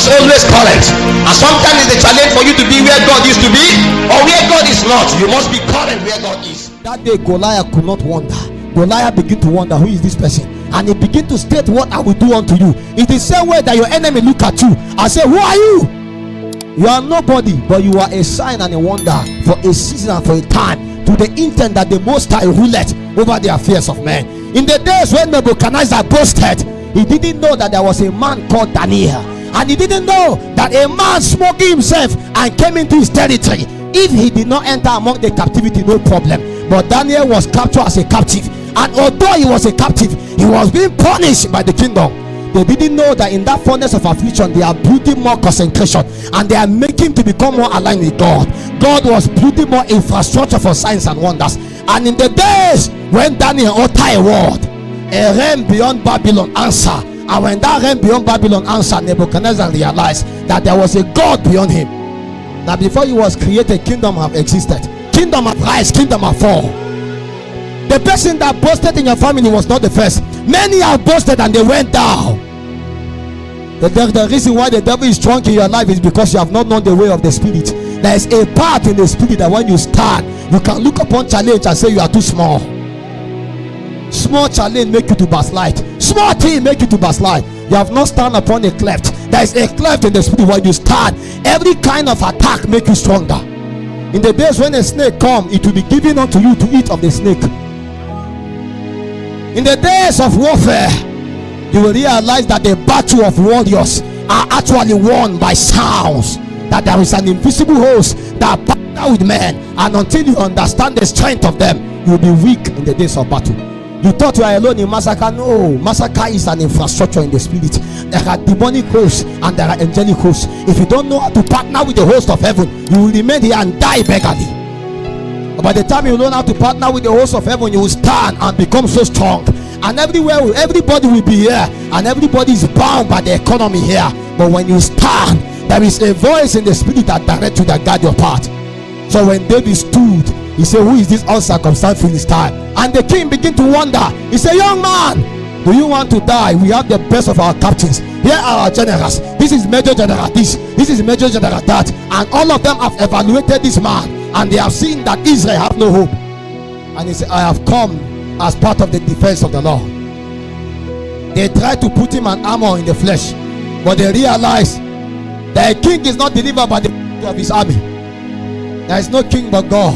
is always current, and sometimes it's a challenge for you to be where God used to be or where God is not. You must be current where God is. That day Goliath could not wonder. Goliath began to wonder, who is this person? And he began to state, what I will do unto you. It's the same way that your enemy look at you and say, who are you? You are nobody, but you are a sign and a wonder for a season and for a time, to the intent that the Most High ruleth over the affairs of men. In the days when Nebuchadnezzar boasted, he didn't know that there was a man called Daniel, and he didn't know that a man smoking himself and came into his territory. If he did not enter among the captivity, no problem, but Daniel was captured as a captive, and although he was a captive, he was being punished by the kingdom. They didn't know that in that furnace of affliction, they are building more concentration, and they are making to become more aligned with God. God was building more infrastructure for signs and wonders. And in the days when Daniel uttered a word, a realm beyond Babylon answered. And when that realm beyond Babylon answered, Nebuchadnezzar realized that there was a God beyond him. Now before he was created, kingdom have existed, kingdom have rise, kingdom have fall. The person that boasted in your family was not the first. Many have boasted and they went down. The reason why the devil is strong in your life is because you have not known the way of the spirit. There is a part in the spirit that when you stand, you can look upon challenge and say you are too small. Small challenge make you to backslide. Small thing make you to backslide. You have not stand upon a cleft. There is a cleft in the spirit. When you stand, every kind of attack make you stronger. In the days when a snake come, it will be given unto you to eat of the snake. In the days of warfare, you will realize that the battle of warriors are actually won by sounds. That there is an invisible host that partner with men, and until you understand the strength of them, you will be weak in the days of battle. You thought you are alone in massacre. No, massacre is an infrastructure in the spirit. There are demonic hosts and there are angelic hosts. If you don't know how to partner with the host of heaven, you will remain here and die beggarly. By the time you learn how to partner with the host of heaven, you will stand and become so strong. And everywhere, everybody will be here, and everybody is bound by the economy here. But when you stand, there is a voice in the spirit that directs you, that guide your path. So when David stood, he said, who is this uncircumcised Philistine? And the king began to wonder. He said, young man, do you want to die? We have the best of our captains. Here are our generals. This is Major General this is Major General that. And all of them have evaluated this man, and they have seen that Israel have no hope. And he said, I have come as part of the defense of the law. They tried to put him an armor in the flesh, but they realized that a king is not delivered by the of his army. There is no king but God.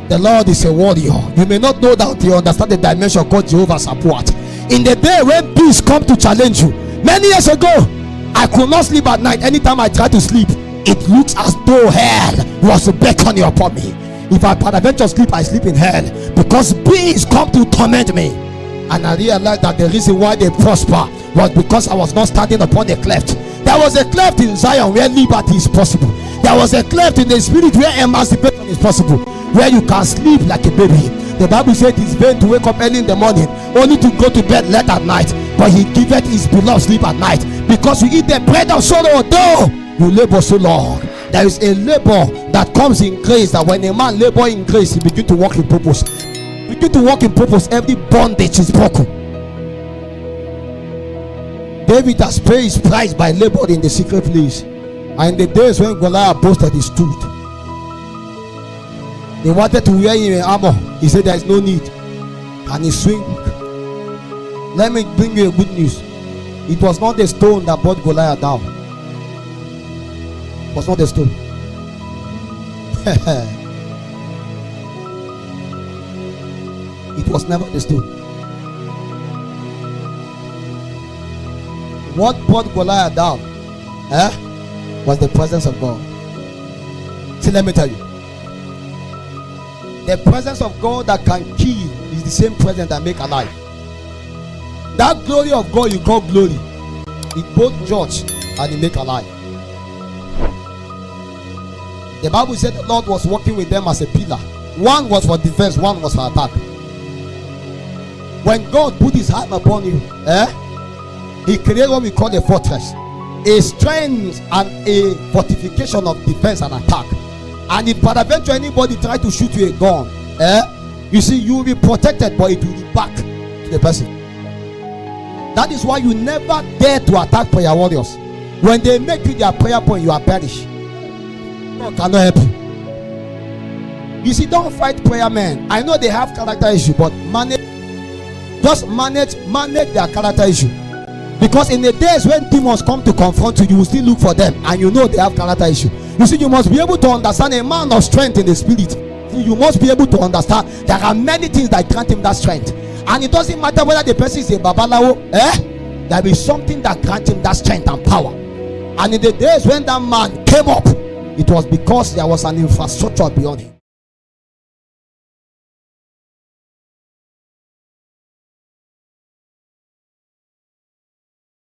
The Lord is a warrior. You may not know that until you understand the dimension called Jehovah Sabaoth. In the day when peace come to challenge you, many years ago, I could not sleep at night. Anytime I try to sleep, it looks as though hell was beckoning upon me. If I peradventure sleep, I sleep in hell, because beings come to torment me. And I realized that the reason why they prosper was because I was not standing upon a cleft. There was a cleft in Zion where liberty is possible. There was a cleft in the spirit where emancipation is possible, where you can sleep like a baby. The Bible said it's vain to wake up early in the morning, only to go to bed late at night. But he giveth his beloved sleep at night, because you eat the bread of sorrow, though you labor so long. There is a labor that comes in grace, that when a man labor in grace, he begin to walk in purpose. Begin to walk in purpose, every bondage is broken. David has paid his price by labor in the secret place. And in the days when Goliath boasted, he stood. They wanted to wear him in armor. He said there is no need, and he swing. Let me bring you a good news. It was not the stone that brought Goliath down. It was not the stone. It was never the stone. What brought Goliath down was the presence of God. See, let me tell you, the presence of God that can kill is the same presence that make alive. That glory of God you call glory, it both judge and it make alive. The Bible said the Lord was working with them as a pillar. One was for defense, one was for attack. When God put his hand upon you, he created what we call a fortress, a strength and a fortification of defense and attack. And if peradventure anybody try to shoot you a gun, you see, you will be protected, but it will be back to the person. That is why you never dare to attack prayer warriors. When they make you their prayer point, you are perished. God cannot help you. You see, don't fight prayer men. I know they have character issue, but manage their character issue. Because in the days when demons come to confront you, you will still look for them, and you know they have character issue. You see, you must be able to understand a man of strength in the spirit. You must be able to understand there are many things that grant him that strength, and it doesn't matter whether the person is a babalawo. There is something that grants him that strength and power. And in the days when that man came up, it was because there was an infrastructure beyond him.